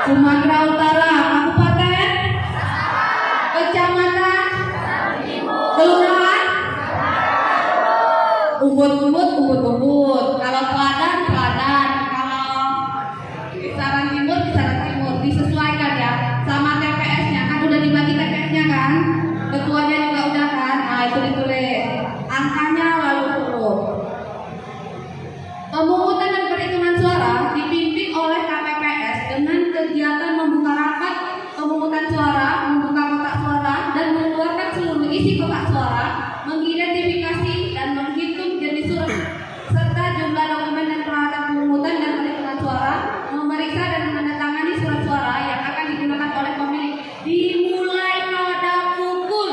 Sumatera Utara. Kabupaten, kecamatan, kelurahan, umbut. Kalau teladan, kalau kisaran timur, disesuaikan ya sama TPS-nya. Kan udah dibagi TPS-nya kan, ketuanya juga udah kan. Nah itu ditulis angkanya lalu turun. Pemungutan dan perhitungan suara dipimpin oleh KPPS dengan kegiatan membuka rapat pemungutan suara, membuka kotak suara, dan mengeluarkan seluruh isi kotak suara, mengidentifikasi dan menghitung jenis surat serta jumlah dokumen dan peralatan pemungutan dan perhitungan suara, memeriksa dan menandatangani surat suara yang akan digunakan oleh pemilih. Dimulai pada pukul.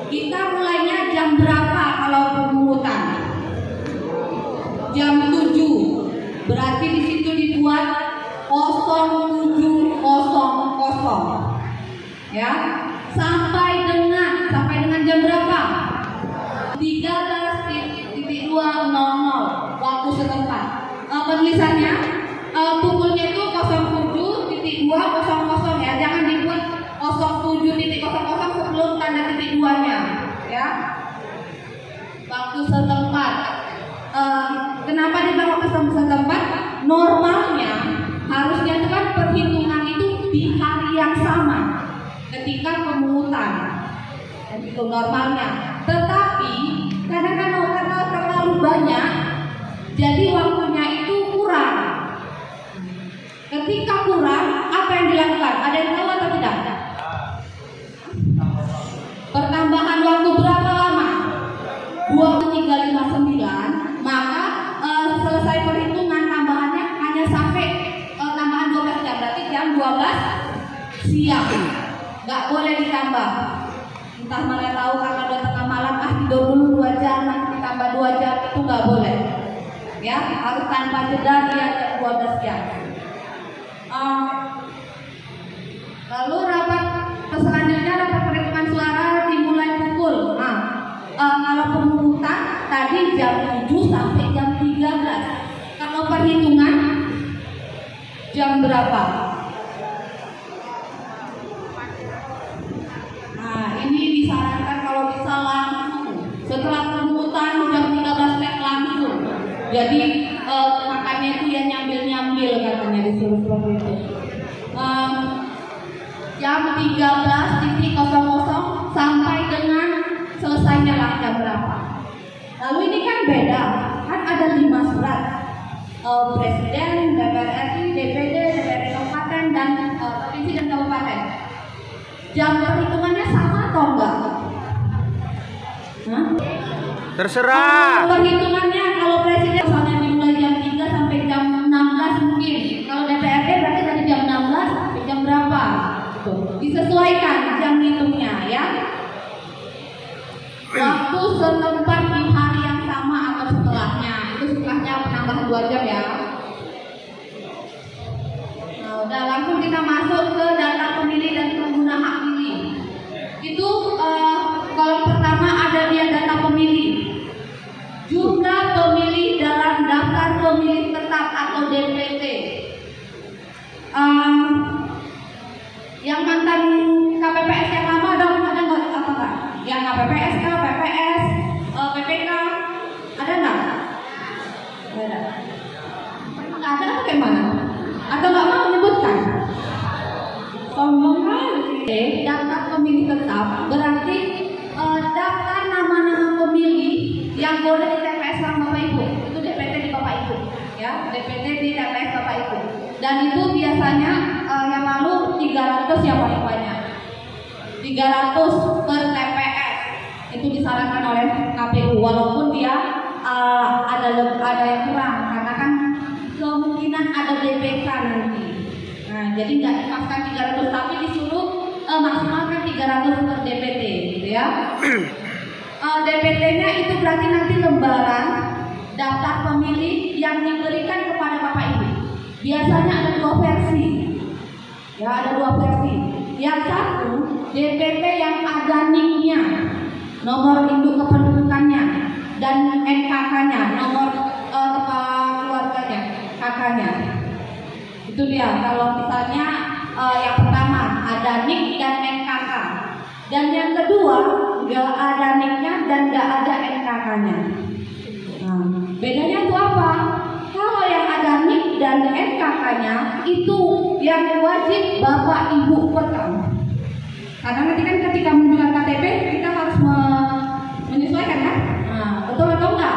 Kita mulainya jam berapa kalau pemungutan? Jam 7. Berarti di situ dibuat 07.00 ya. Sampai dengan jam berapa? 13.20 waktu setempat. Penulisannya pukulnya itu 07.200 ya. Jangan dibuat 07.00 sebelum tanda titik 2-nya ya. Waktu setempat. Kenapa dibilang waktu setempat? Normalnya harusnya itu kan perhitungan itu di hari yang sama ketika pemungutan, dan itu normalnya. Tetapi kadang-kadang karena terlalu banyak, jadi waktunya itu kurang. Ketika kurang, apa yang dilakukan? Ada yang tahu atau tidak? Pertambahan waktu berapa lama? 2359. Maka selesai perhitungan tambahannya hanya sampai tambahan 12 jam, berarti jam 12 siang. Nggak boleh ditambah. Entah mana tahu karena udah tengah malam tidur dulu 2 jam, nanti ditambah 2 jam, itu nggak boleh. Ya, harus tanpa jeda dia jam 12 jam. Lalu rapat selanjutnya, rapat perhitungan suara dimulai pukul. Kalau pemungutan tadi jam 7 sampai jam 13. Kalau perhitungan jam berapa? Nah, ini disarankan kalau bisa langsung setelah pemungutan jam 13 langsung. Jadi makannya itu ya nyambil katanya disuruh seperti itu. Jam 13.00 sampai dengan selesainya lah jam berapa. Lalu ini kan beda, kan ada 5 surat. Presiden, DPR RI, DPD, DPRD kabupaten, dan provinsi dan kabupaten. Jam perhitungannya sama atau enggak? Terserah. Perhitungannya kalau presiden misalnya dimulai jam 3 sampai jam 16 mungkin. Kalau DPRD berarti dari jam 16 sampai jam berapa? Disesuaikan jam hitungnya ya. Waktu setempat di hari yang sama atau setelahnya. Itu setelahnya penambahan 2 jam ya. Nah, udah langsung kita masuk ke data pemilih dan pengguna hak pilih. Itu kalau pertama ada dia data pemilih. Jumlah pemilih dalam daftar pemilih tetap atau DPT. Yang mantan KPPS yang lama ada nggak apa nggak? Yang KPPS, PPS, PPK ada nggak? Ada. Nggak ada atau gimana? Atau nggak mau menyebutkan? Sombong kali. Daftar pemilih tetap berarti daftar nama-nama pemilih yang boleh di TPS sama Bapak Ibu. Itu DPT di Bapak Ibu, ya. DPT di TPS Bapak Ibu. Dan itu biasanya yang lalu 300 ya paling banyak. 300 per TPS itu disarankan oleh KPU, walaupun dia ada yang kurang karena kan kemungkinan ada DPK nanti. Nah, jadi nggak dipaksakan 300 tapi disuruh maksimalkan 300 per DPT gitu ya. DPT-nya itu berarti nanti lembaran daftar pemilih yang diberikan kepada Bapak Ibu. Biasanya ada 2 versi. Ya, ada 2 versi. Yang satu, DPT yang ada NIK-nya, nomor induk kependudukannya, dan NKK-nya, nomor kepala keluarganya, kakaknya. Itu dia. Kalau misalnya yang pertama ada NIK dan NKK, dan yang kedua nggak ada NIK-nya dan nggak ada NKK-nya. Nah, bedanya itu apa? Kalau yang ada NIK dan NKK-nya itu yang wajib Bapak Ibu pegang. Karena nanti kan ketika menunjukkan KTP kita harus menyesuaikan kan? Nah, betul atau enggak?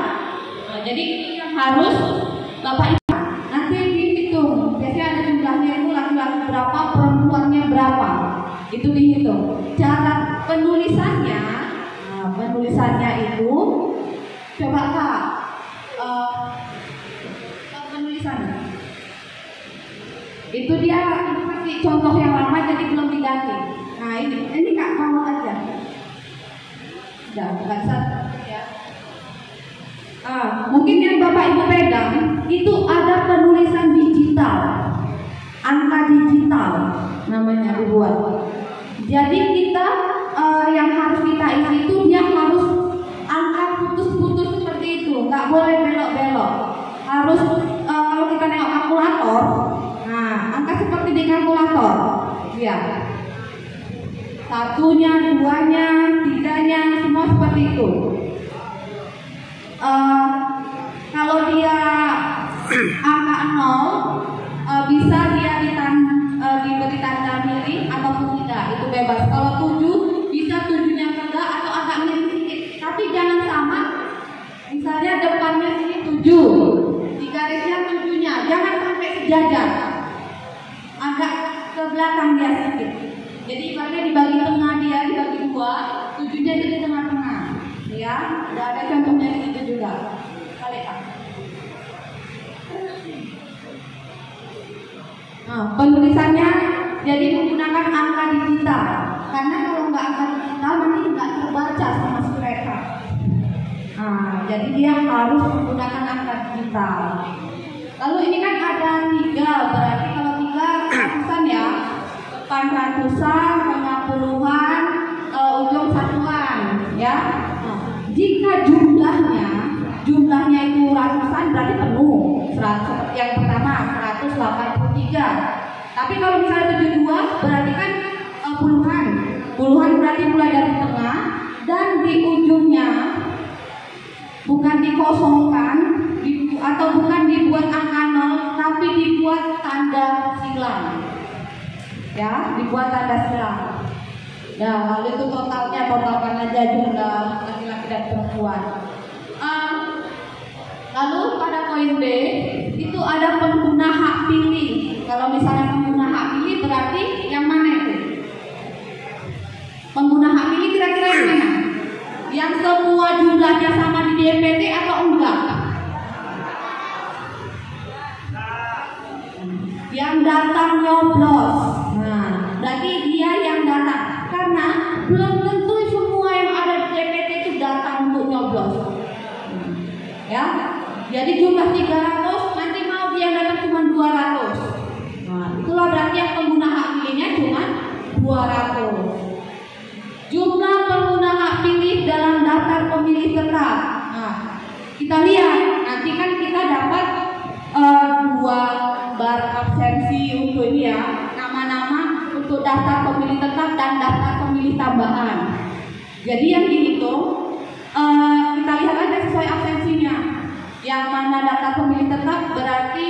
Nah, jadi yang harus Bapak Ibu nanti dihitung. Biasanya ada jumlahnya itu laki-laki berapa, perempuannya berapa. Itu dihitung. Cara penulisannya, penulisannya itu coba Kak, penulisannya. Itu dia masih contoh yang lama jadi belum diganti. Nah ini Kak mau aja. Udah bukan satu ya. Mungkin yang Bapak Ibu pegang itu ada penulisan digital, angka digital namanya dibuat. Jadi kita yang harus kita isi itu dia harus angka putus-putus seperti itu, nggak boleh belok-belok. Harus kalau kita nengok kalkulator, nah angka seperti di kalkulator, ya. Satunya, duanya, tiganya, semua seperti itu. Kalau dia angka 0, bisa dia diberi tanda miring ataupun tidak, itu bebas. Kalau 7 bisa 7-nya enggak atau agak miring sedikit, tapi jangan sama. Misalnya depannya sini 7, di garisnya 7-nya, jangan sampai sejajar, agak ke belakang dia sedikit. Jadi ibaratnya dibagi tengah dia, dibagi 2, 7-nya jadi tengah-tengah. Ya, ada contohnya di situ juga. Balik Pak. Nah, penulisannya jadi menggunakan angka digital. Karena kalau nggak angka digital nanti nggak terbaca sama si mereka. Nah, jadi dia harus menggunakan angka digital. Lalu ini kan ada 3, berarti kalau 3 ratusan ya, depan ratusan, tengah puluhan, ujung satuan, ya. Nah, jika jumlahnya itu ratusan berarti penuh. 100, yang pertama 183. Tapi kalau misalnya 72 berarti kan puluhan. Puluhan berarti mulai dari tengah dan di ujungnya bukan dikosongkan atau bukan dibuat angka 0, tapi dibuat tanda silang. Ya, dibuat tanda silang. Ya, lalu itu totalkan aja jumlah laki-laki dan perempuan. Lalu pada poin B itu ada pengguna hak pilih. Kalau misalnya pengguna hak pilih berarti yang mana itu? Pengguna hak pilih kira-kira yang mana? Yang semua jumlahnya sama di DPT atau enggak? Yang datang nyoblos. Nah, berarti dia yang datang. Karena belum tentu semua yang ada di DPT itu datang untuk nyoblos. Ya, jadi jumlah 300, nanti mau dia datang cuma 200. Nah, itulah berarti yang pengguna hak pilihnya cuma 200. Jumlah pengguna hak pilih dalam daftar pemilih tetap. Nah, kita lihat nanti kan kita dapat 2 bar absensi untuk ini ya, nama-nama untuk daftar pemilih tetap dan daftar pemilih tambahan. Jadi yang dihitung kita lihat aja sesuai absensinya. Yang mana daftar pemilih tetap berarti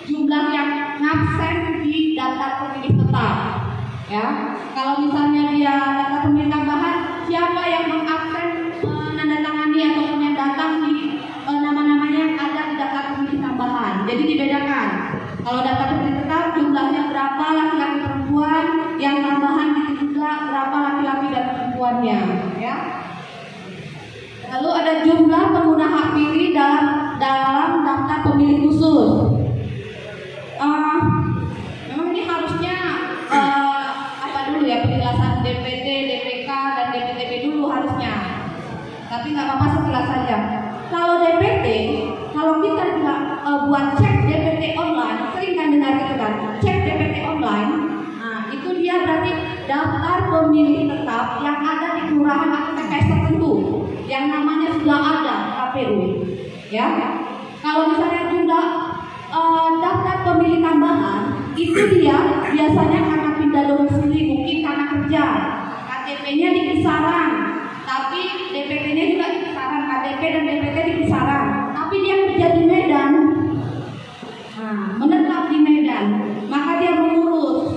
jumlah yang ngabsen di daftar pemilih tetap. Ya, kalau misalnya dia daftar pemilih tambahan, siapa yang mengabsen menandatangani ataupun yang datang di nama-namanya yang ada di daftar pemilih tambahan. Jadi dibedakan. Kalau daftar pemilih tetap jumlahnya berapa laki-laki perempuan, yang tambahan itu juga berapa laki-laki dan perempuannya. Ya. Lalu ada jumlah pengguna hak pilih dalam daftar pemilih khusus. Memang ini harusnya apa dulu ya, penjelasan DPT, DPK dan DPTB dulu harusnya. Tapi nggak apa-apa sekilas saja. Kalau DPT, kalau kita buat cek DPT online, sering kan dengar gitu kan, cek DPT online. Nah, itu dia berarti daftar pemilih tetap yang ada di kelurahan atau TPS tertentu, yang namanya sudah ada KPU. Ya, kalau misalnya jumlah daftar pemilih tambahan itu dia biasanya karena pindah domisili, mungkin karena kerja, KTP-nya di kisaran, tapi DPT-nya juga di kisaran, KTP dan DPT di kisaran, tapi dia kerja di Medan, menetap di Medan, maka dia mengurus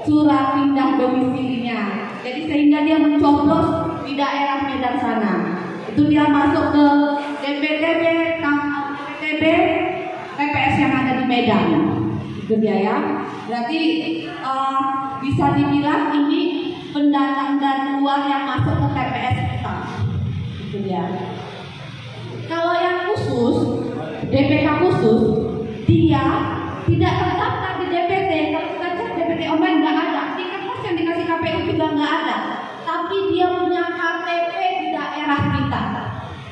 surat pindah domisilinya. Jadi sehingga dia mencoblos di daerah Medan sana. Itu dia masuk ke DPTB, DPTB, PPS yang ada di Medan. Itu dia ya. Berarti bisa dibilang ini pendatang dari luar yang masuk ke TPS kita. Itu dia. Kalau yang khusus, DPK khusus, dia tidak terdaftar di DPT. Kalau kita cek DPT online nggak ada. Di kertas yang dikasih KPU juga nggak ada. Tapi dia punya KTP di daerah kita.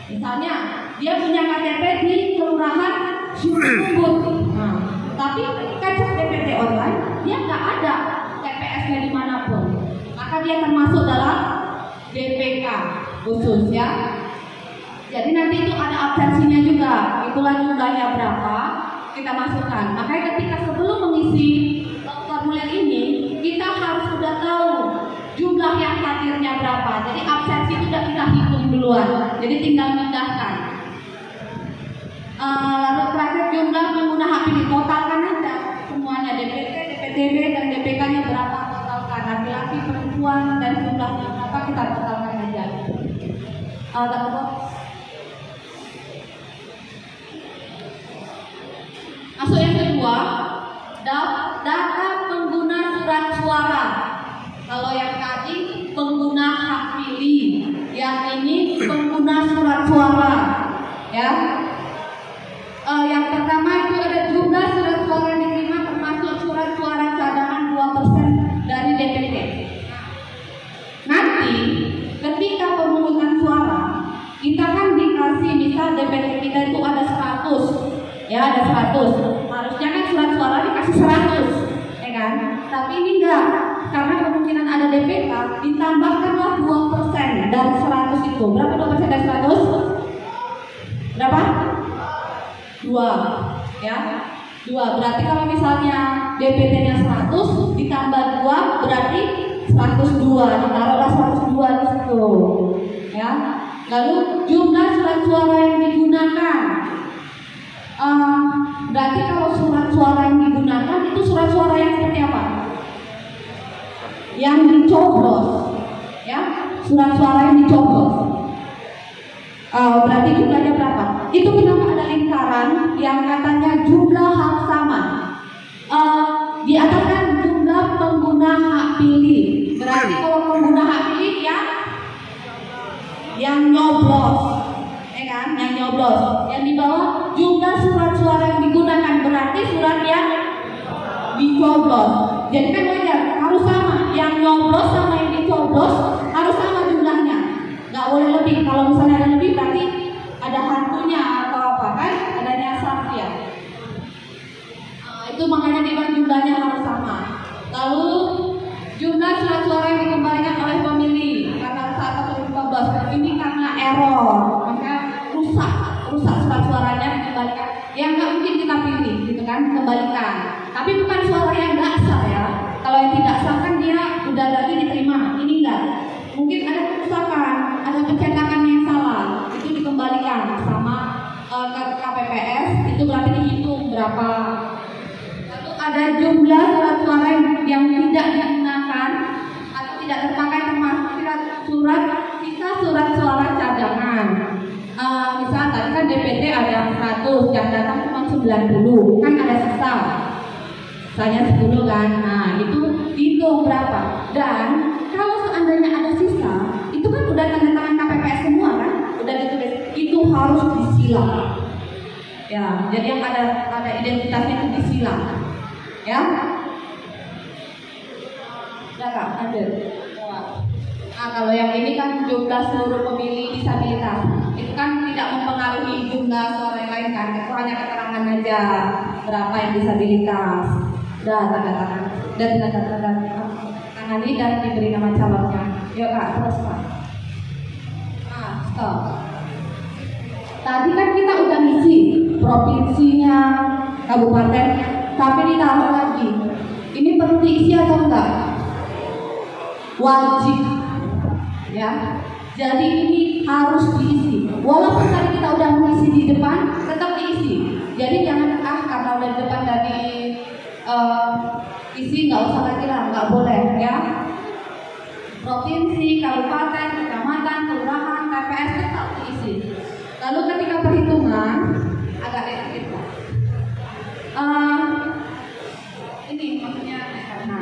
Misalnya dia punya KTP di Kelurahan Sumut. Tapi ketika cek DPT online dia nggak ada TPS-nya dimanapun. Maka dia termasuk dalam DPK khusus ya. Jadi nanti itu ada absensinya juga. Itulah jumlahnya berapa kita masukkan. Makanya ketika sebelum mengisi formulir ini kita harus sudah tahu jumlah yang hadirnya berapa. Jadi absensi itu sudah kita hitung duluan. Jadi tinggal pindahkan. Lalu terakhir jumlah pengguna hak pilih, totalkan aja semuanya DPT, DPTB dan DPK-nya berapa, totalkan. Laki-laki, perempuan dan jumlahnya berapa kita totalkan aja. Masuk yang kedua, data pengguna surat suara. Kalau yang tadi pengguna hak pilih, yang ini pengguna surat suara, ya. Yang pertama itu ada jumlah surat suara yang diterima termasuk surat suara cadangan 2% dari DPT. Nanti ketika pemungutan suara kita kan dikasih misal DPT kita itu ada 100, ya ada 100. Harusnya kan surat suara dikasih 100, ya kan? Tapi ini enggak, karena kemungkinan ada DPK ditambahkanlah 2% dari 100 itu. Berapa 2% dari 100? Berapa? 2, ya 2. Berarti kalau misalnya DPT-nya 100 ditambah 2 berarti 102. Ditaruhlah 102 di situ, ya. Lalu jumlah surat suara yang digunakan. Berarti kalau surat suara yang digunakan itu surat suara yang seperti apa? Yang dicoblos, ya. Surat suara yang dicoblos. Berarti jumlahnya berapa? Itu kenapa ada lingkaran yang katanya jumlah hak sama. Di atas kan jumlah pengguna hak pilih. Berarti kalau pengguna hak pilih ya yang nyoblos, ya kan? Yang nyoblos. Yang di bawah jumlah surat suara yang digunakan berarti surat yang dicoblos. Jadi kan wajar harus sama. Yang nyoblos sama yang dicoblos harus sama jumlahnya. Nggak boleh lebih. Kalau misalnya ada lebih berarti ada hantunya atau apa kan? Ada nyasar ya. Itu makanya dibilang jumlahnya harus sama. Lalu jumlah surat suara yang dikembalikan oleh pemilih karena saat 14 ini karena error, maka rusak surat suaranya dikembalikan. Yang nggak mungkin kita pilih, gitu kan? Kembalikan. Tapi bukan suara yang nggak sah ya. Kalau yang tidak sah kan dia udah lagi diterima. Ini enggak. Mungkin ada kerusakan, ada pencetakan yang salah, itu dikembalikan sama ke KPPS. Itu berarti dihitung berapa. Lalu ada jumlah surat suara yang tidak digunakan atau tidak terpakai termasuk surat suara cadangan. Misal tadi kan DPT ada 100, yang datang cuma 90, kan ada sisa. Sisanya 10 kan. Nah, itu dihitung berapa. Dan kalau seandainya ada sisa, itu kan udah tanda tangan KPPS semua kan? Udah ditulis. Itu harus disilang. Ya, jadi yang ada identitasnya itu disilang. Ya. Udah Kak, ada. Nah, kalau yang ini kan jumlah seluruh pemilih disabilitas. Itu kan tidak mempengaruhi jumlah suara yang lain kan. Itu hanya keterangan aja berapa yang disabilitas. Dan tanda tangan dan tangani dan diberi nama calonnya. Yuk Kak, terus Kak. Nah, stop. Tadi kan kita udah ngisi provinsinya, kabupaten, tapi ditaruh lagi Ini perlu diisi atau enggak? Wajib, ya. Jadi ini harus diisi. Walaupun tadi kita udah mengisi di depan, tetap diisi. Jadi jangan karena udah di depan tadi isi nggak usah lagi lah, nggak boleh, ya. Provinsi, kabupaten, kecamatan, kelurahan, TPS tetap diisi. Lalu ketika perhitungan agak sedikit. Ini maksudnya karena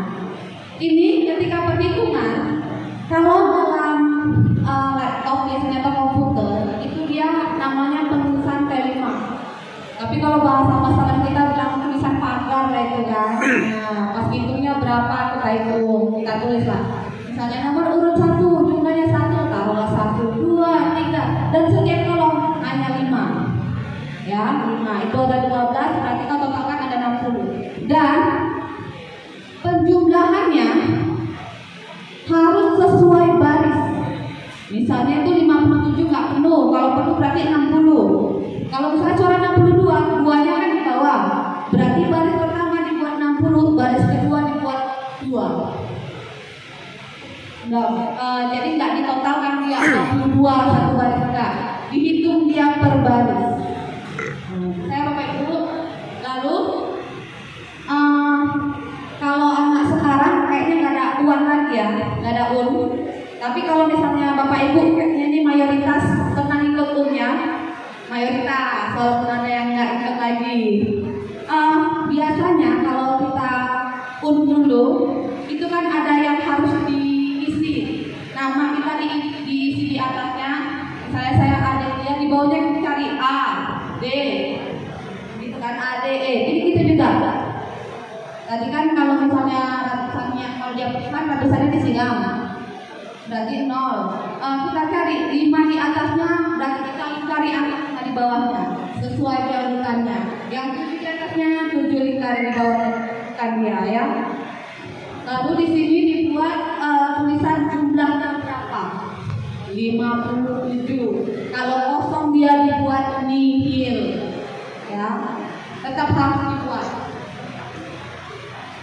ini ketika perhitungan kalau dalam laptop biasanya atau komputer itu dia namanya penulisan T5. Tapi kalau bahasa kita bilang tulisan pagar lah itu kan. Nah, pas hitungnya berapa kita hitung, kita tulis lah. Misalnya nomor urut 1 jumlahnya 1, taruhlah 1, 2, 3 dan setiap kolom hanya 5. Ya, 5 itu ada 12, berarti kita totalkan ada 60. Dan penjumlahannya harus sesuai baris. Misalnya itu 57 nggak penuh, kalau penuh berarti 60. Kalau misalnya corak 62, duanya kan di bawah, berarti baris pertama dibuat 60, baris kedua dibuat 2. Jadi nggak ditotalkan dia 62 satu baris, enggak, dihitung dia per baris. Saya bapak ibu, lalu kalau anak sekarang kayaknya nggak ada uang lagi ya, nggak ada uang. Tapi kalau misalnya bapak ibu kayaknya ini mayoritas pernah ikut unnya, mayoritas, walaupun ada yang nggak ikut lagi. Biasanya kalau kita dulu, itu kan ada yang harus diisi. Nama kita diisi di atasnya. Misalnya saya ada dia di bawahnya cari A, D, gitu kan, A, D, E. Jadi gitu juga. Tadi kan kalau misalnya ratusannya, kalau dia pesan ratusannya disinggam, berarti 0. Kita cari 5 di atasnya, berarti kita cari angka di bawahnya sesuai urutannya. Yang 7 di atasnya 7 lingkar di bawahnya kan dia, ya. Lalu di sini dibuat tulisan jumlahnya berapa? 57. Kalau kosong dia dibuat nihil, ya. Tetap harus